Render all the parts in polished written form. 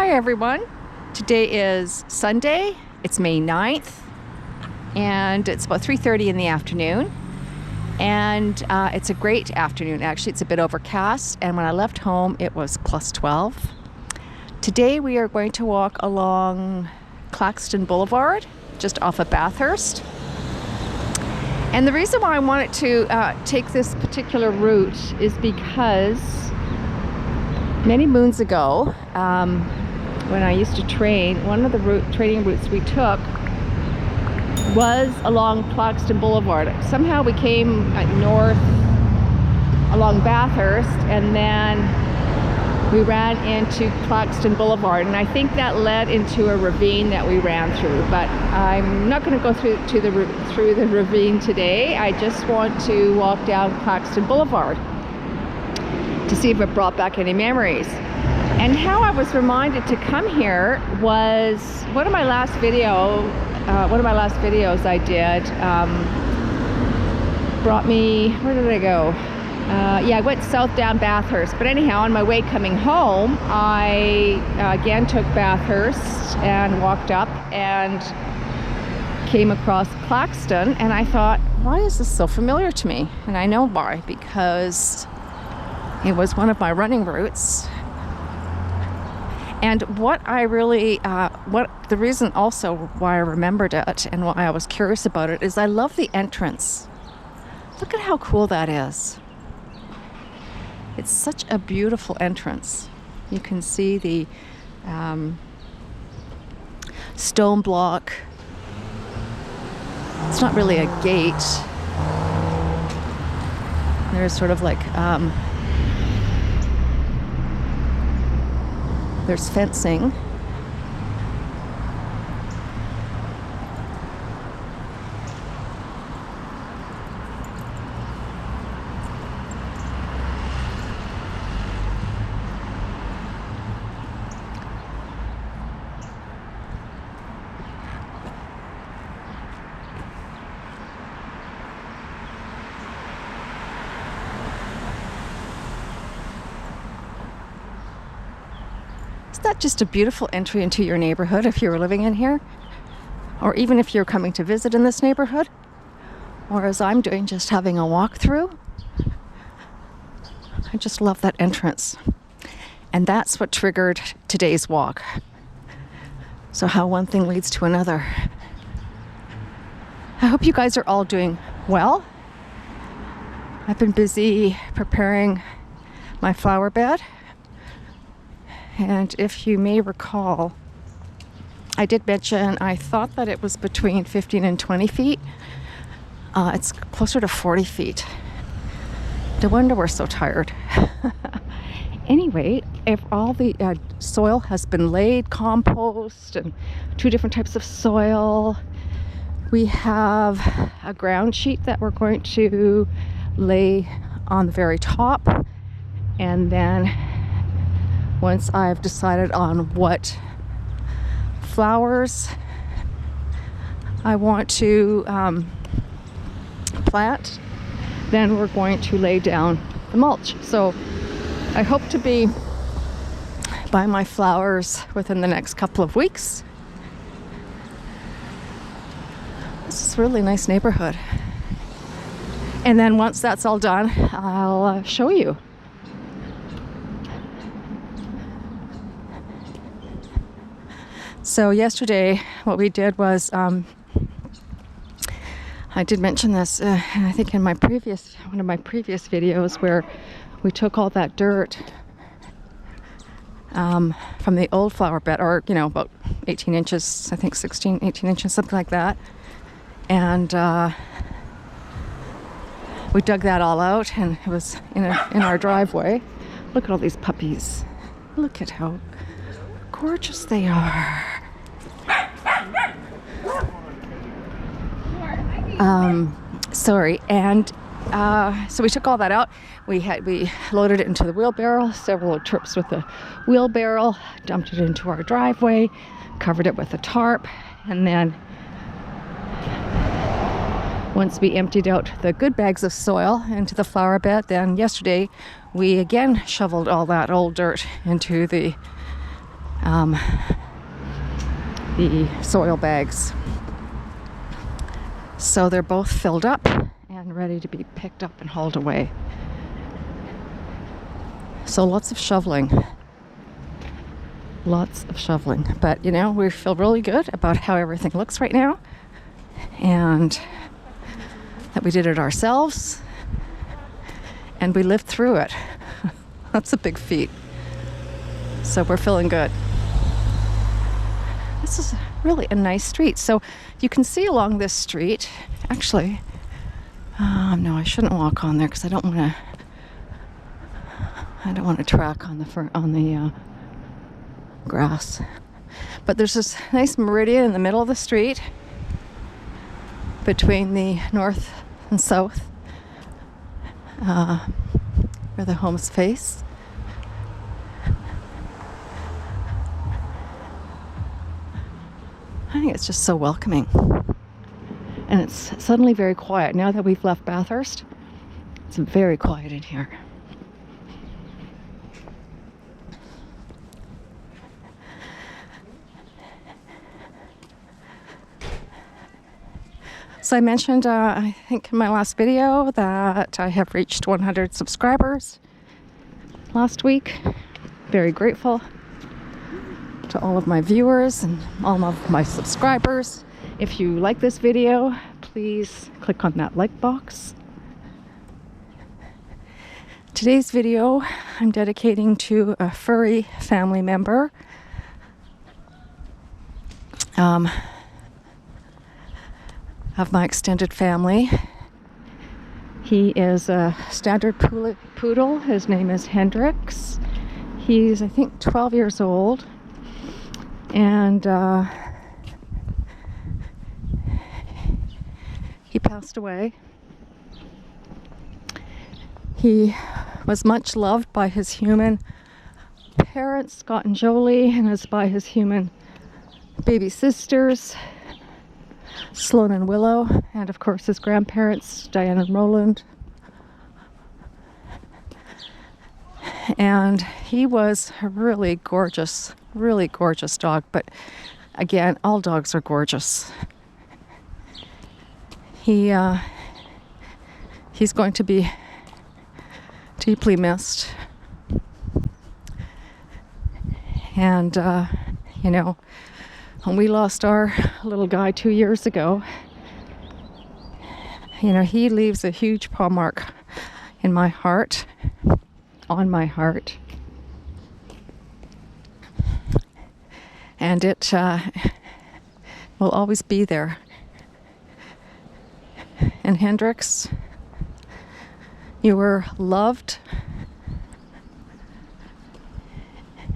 Hi everyone. Today is Sunday. It's May 9th and it's about 3:30 in the afternoon. And it's a great afternoon. Actually, it's a bit overcast, and when I left home it was plus 12. Today we are going to walk along Claxton Boulevard just off of Bathurst. And the reason why I wanted to take this particular route is because many moons ago, when I used to train, one of the training routes we took was along Claxton Boulevard. Somehow we came north along Bathurst, and then we ran into Claxton Boulevard, and I think that led into a ravine that we ran through. But I'm not going to go through the ravine today. I just want to walk down Claxton Boulevard to see if it brought back any memories. And how I was reminded to come here was one of my last videos I did brought me, where did I go? I went south down Bathurst, but anyhow, on my way coming home, I again took Bathurst and walked up and came across Claxton, and I thought, why is this so familiar to me? And I know why, because it was one of my running routes. And what I really, the reason also why I remembered it and why I was curious about it is I love the entrance. Look at how cool that is. It's such a beautiful entrance. You can see the stone block. It's not really a gate. There's sort of like, there's fencing. That just a beautiful entry into your neighborhood if you were living in here, or even if you're coming to visit in this neighborhood, or as I'm doing, just having a walk through. I just love that entrance, and that's what triggered today's walk. So how one thing leads to another. I hope you guys are all doing well. I've been busy preparing my flower bed. And if you may recall, I did mention I thought that it was between 15 and 20 feet. It's closer to 40 feet. No wonder we're so tired. Anyway, if all the soil has been laid, compost, and 2 different types of soil, we have a ground sheet that we're going to lay on the very top, and then once I've decided on what flowers I want to plant, then we're going to lay down the mulch. So I hope to be by my flowers within the next couple of weeks. This is a really nice neighborhood. And then once that's all done, I'll show you. So yesterday, what we did was, I did mention this, I think in one of my previous videos, where we took all that dirt from the old flower bed, or about 18 inches, I think 18 inches, something like that, and we dug that all out, and it was in our driveway. Look at all these puppies. Look at how gorgeous they are. So we took all that out. We loaded it into the wheelbarrow, several trips with the wheelbarrow, dumped it into our driveway, covered it with a tarp, and then once we emptied out the good bags of soil into the flower bed, then yesterday we again shoveled all that old dirt into the the soil bags. So they're both filled up and ready to be picked up and hauled away. So lots of shoveling. Lots of shoveling. But, you know, we feel really good about how everything looks right now. And that we did it ourselves. And we lived through it. That's a big feat. So we're feeling good. This is really a nice street. So you can see along this street, actually, no, I shouldn't walk on there because I don't want to track on the grass. But there's this nice meridian in the middle of the street between the north and south, where the homes face. I think it's just so welcoming. And it's suddenly very quiet. Now that we've left Bathurst, it's very quiet in here. So I mentioned, I think in my last video, that I have reached 100 subscribers last week. Very grateful to all of my viewers and all of my subscribers. If you like this video, please click on that like box. Today's video I'm dedicating to a furry family member. Of my extended family. He is a standard poodle. His name is Hendrix. He's, I think, 12 years old. And he passed away. He was much loved by his human parents, Scott and Jolie, and as by his human baby sisters, Sloan and Willow, and of course his grandparents, Diane and Roland. And he was a really gorgeous dog, but again, all dogs are gorgeous. He's going to be deeply missed. And, you know, when we lost our little guy 2 years ago, you know, he leaves a huge paw mark in my heart, on my heart. And it will always be there. And Hendrix, you were loved,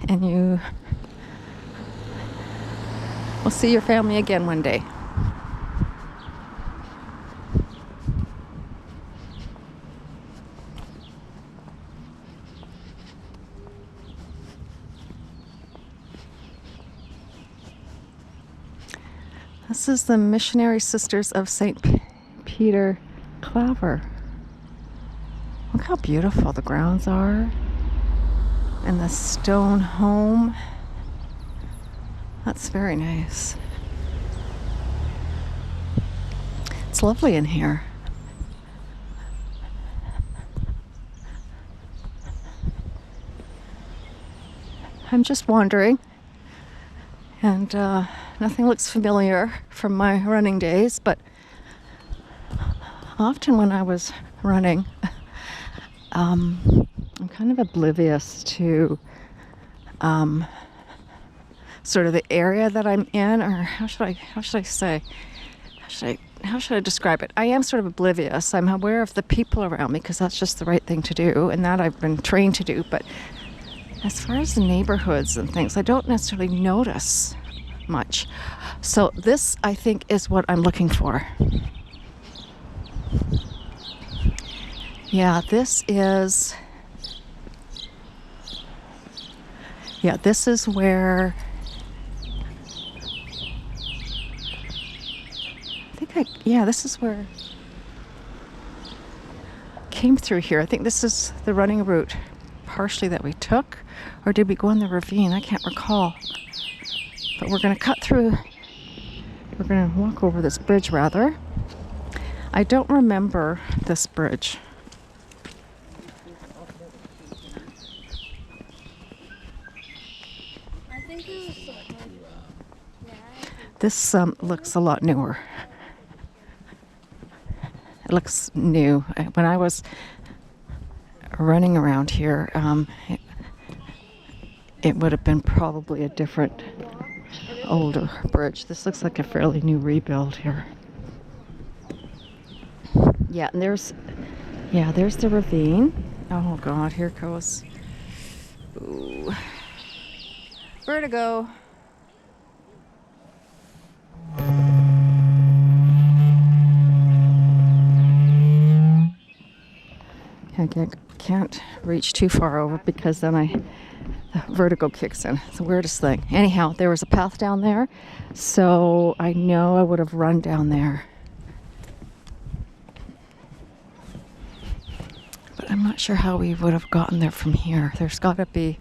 and you will see your family again one day. This is the Missionary Sisters of St. Peter Claver. Look how beautiful the grounds are. And the stone home. That's very nice. It's lovely in here. I'm just wandering, and nothing looks familiar from my running days, but often when I was running, I'm kind of oblivious to sort of the area that I'm in, or how should I describe it? I am sort of oblivious. I'm aware of the people around me because that's just the right thing to do, and that I've been trained to do. But as far as the neighborhoods and things, I don't necessarily notice much. So this, I think, is what I'm looking for. Yeah, this is where this is where I came through here. I think this is the running route partially that we took, or did we go in the ravine? I can't recall. But we're going to cut through, we're going to walk over this bridge rather. I don't remember this bridge. This looks a lot newer. It looks new. When I was running around here, it would have been probably a different, older bridge. This looks like a fairly new rebuild here. Yeah, and there's the ravine. Oh God, here it goes. Ooh. Vertigo. I can't reach too far over because then the vertigo kicks in. It's the weirdest thing. Anyhow, there was a path down there, so I know I would have run down there. But I'm not sure how we would have gotten there from here. There's got to be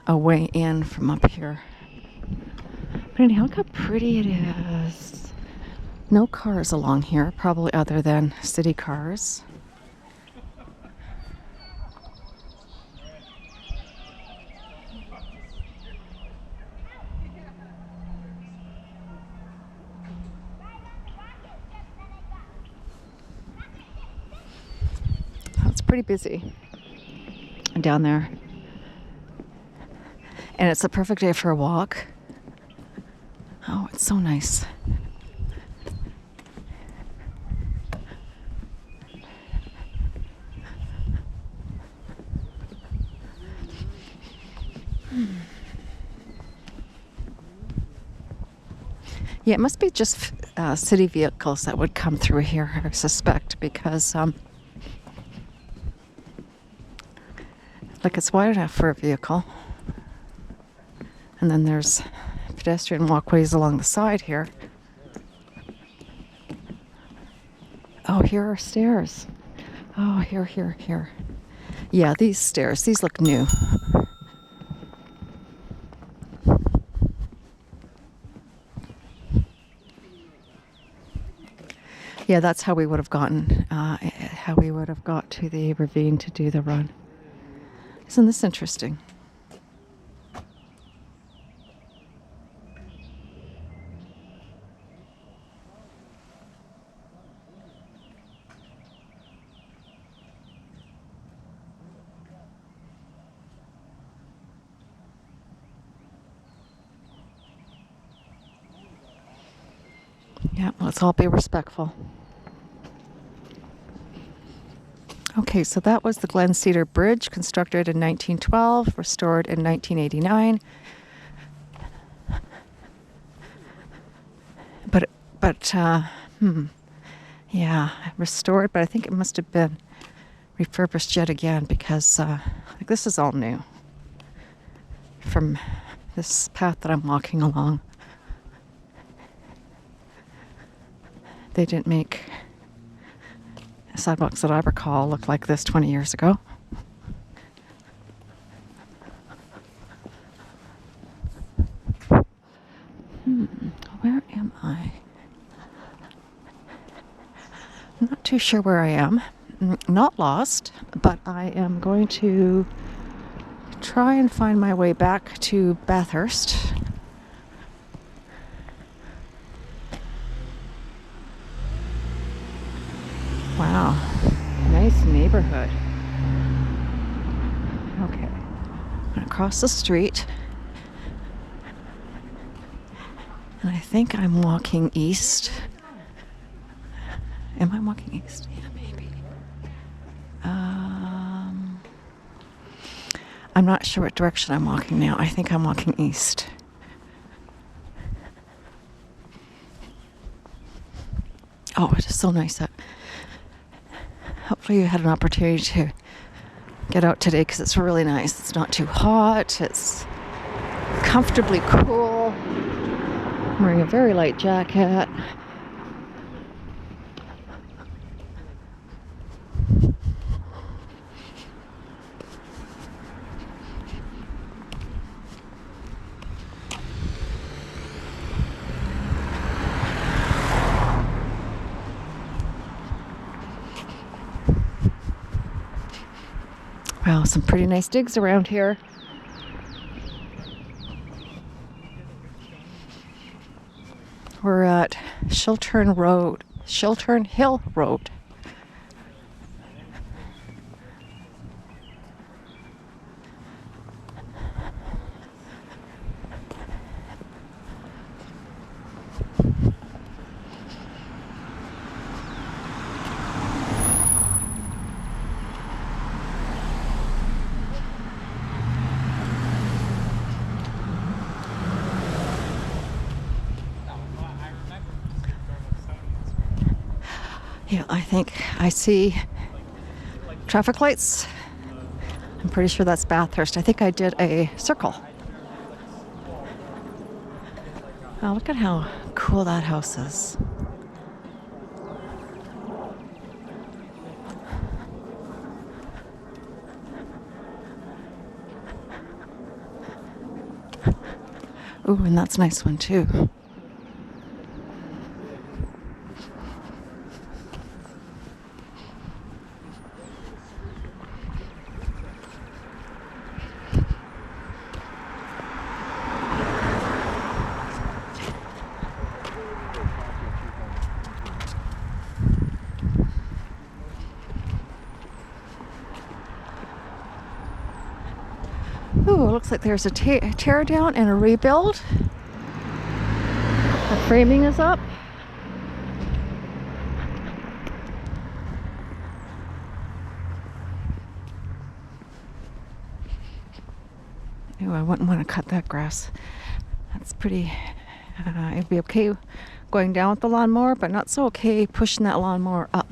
a way in from up here. But anyhow, look how pretty it is. No cars along here, probably other than city cars. It's pretty busy down there. And it's a perfect day for a walk. Oh, it's so nice. Yeah, it must be just city vehicles that would come through here, I suspect, because like it's wide enough for a vehicle. And then there's pedestrian walkways along the side here. Oh, here are stairs. Oh, here. Yeah, these stairs, these look new. Yeah, that's how we would have got to the ravine to do the run. Isn't this interesting? Yeah, let's all be respectful. Okay, so that was the Glen Cedar Bridge, constructed in 1912, restored in 1989. Yeah, restored, but I think it must have been refurbished yet again because like this is all new from this path that I'm walking along. They didn't make sidewalks that I recall look like this 20 years ago. Where am I? I'm not too sure where I am. Not lost, but I am going to try and find my way back to Bathurst. Wow, nice neighborhood. Okay, I'm gonna cross the street. And I think I'm walking east. Am I walking east? Yeah, maybe. I'm not sure what direction I'm walking now. I think I'm walking east. Oh, it is so nice that hopefully you had an opportunity to get out today because it's really nice. It's not too hot. It's comfortably cool. I'm wearing a very light jacket. Wow, some pretty nice digs around here. We're at Chiltern Hill Road. Yeah, I think I see traffic lights. I'm pretty sure that's Bathurst. I think I did a circle. Oh, look at how cool that house is. Ooh, and that's a nice one too. Ooh, it looks like there's a tear down and a rebuild. The framing is up. Ooh, I wouldn't want to cut that grass. That's pretty, it'd be okay going down with the lawnmower, but not so okay pushing that lawnmower up.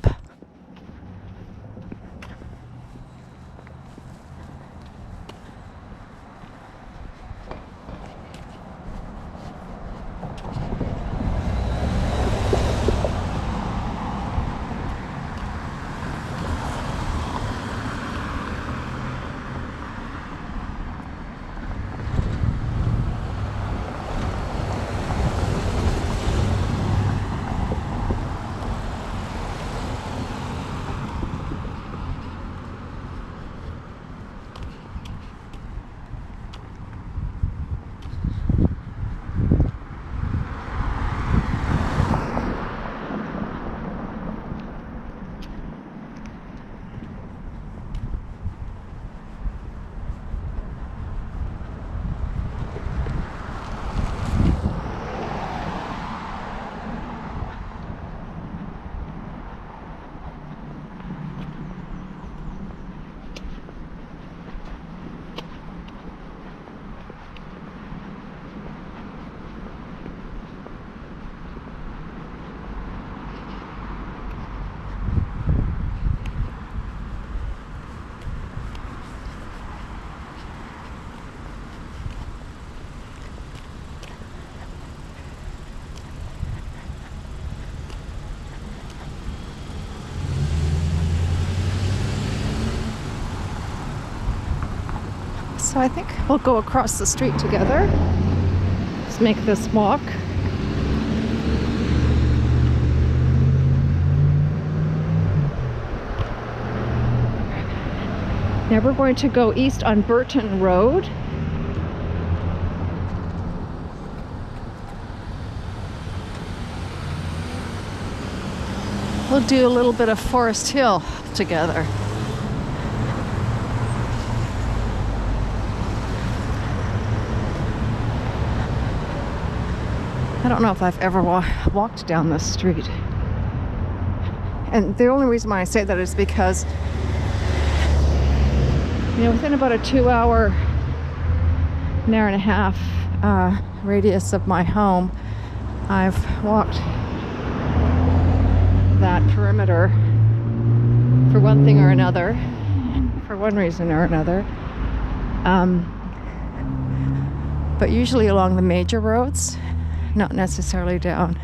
So I think we'll go across the street together. Let's make this walk. Now we're going to go east on Burton Road. We'll do a little bit of Forest Hill together. I don't know if I've ever walked down this street. And the only reason why I say that is because, you know, within about a 2-hour, an hour and a half radius of my home, I've walked that perimeter for one thing or another, for one reason or another. But usually along the major roads, not necessarily down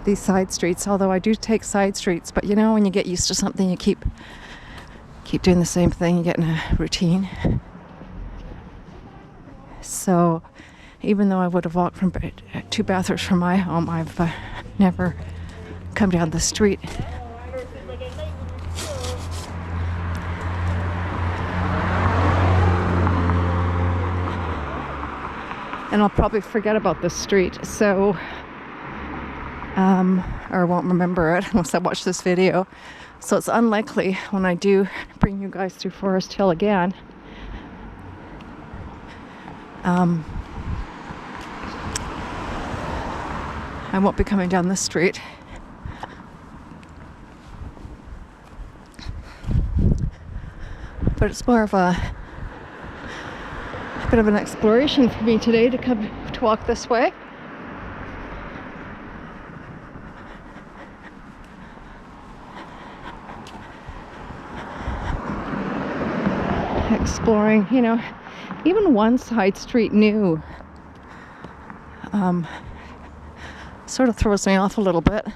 these side streets, although I do take side streets. But you know, when you get used to something, you keep doing the same thing, you get in a routine. So even though I would have walked from 2 Bathurst from my home, I've never come down the street and I'll probably forget about this street, so or won't remember it unless I watch this video. So it's unlikely when I do bring you guys through Forest Hill again. I won't be coming down this street. But it's more of a bit of an exploration for me today to walk this way. Exploring, you know, even one side street new sort of throws me off a little bit.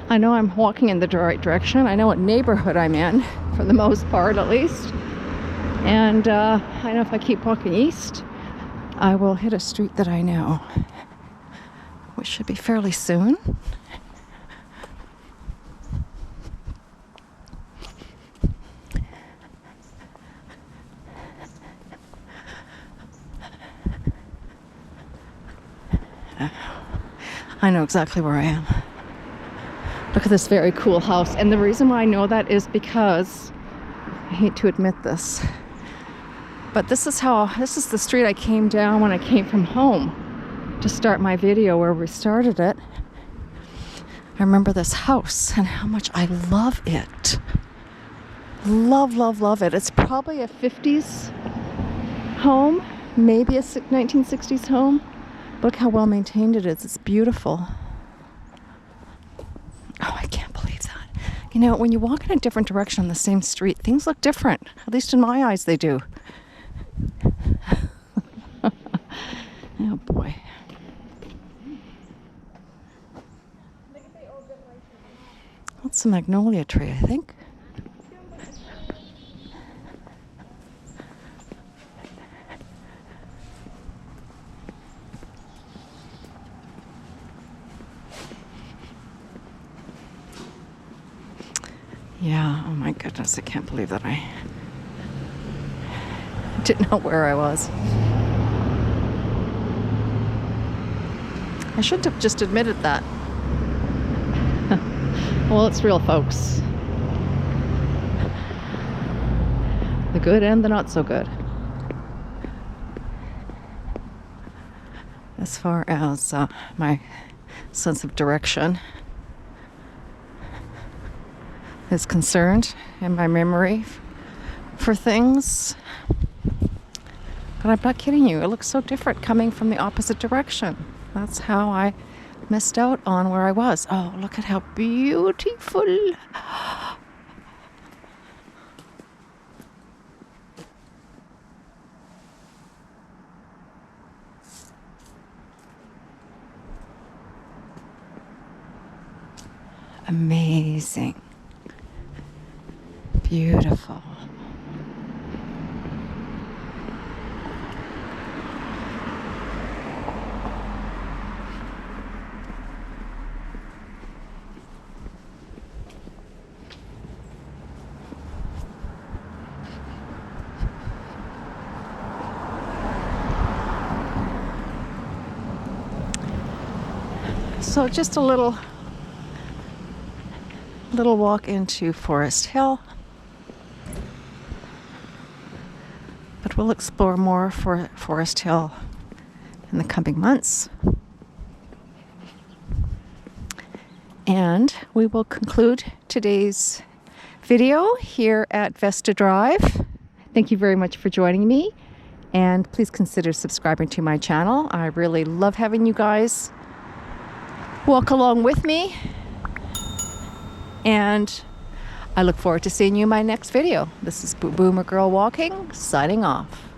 I know I'm walking in the right direction. I know what neighborhood I'm in, for the most part at least. And I know if I keep walking east, I will hit a street that I know, which should be fairly soon. I know exactly where I am. Look at this very cool house. And the reason why I know that is because, I hate to admit this, but this is the street I came down when I came from home to start my video where we started it. I remember this house and how much I love it. Love, love, love it. It's probably a 50s home, maybe a 1960s home. Look how well maintained it is. It's beautiful. Oh, I can't believe that. You know, when you walk in a different direction on the same street, things look different. At least in my eyes, they do. Oh, boy. That's a magnolia tree, I think. Yeah, oh my goodness, I can't believe that I didn't know where I was. I shouldn't have just admitted that. Well, it's real, folks. The good and the not so good. As far as my sense of direction is concerned and my memory for things. But I'm not kidding you, it looks so different coming from the opposite direction. That's how I missed out on where I was. Oh, look at how beautiful. Amazing. Beautiful. So just a little walk into Forest Hill. But we'll explore more for Forest Hill in the coming months. And we will conclude today's video here at Vesta Drive. Thank you very much for joining me. And please consider subscribing to my channel. I really love having you guys walk along with me. And I look forward to seeing you in my next video. This is Boomer Girl Walking, signing off.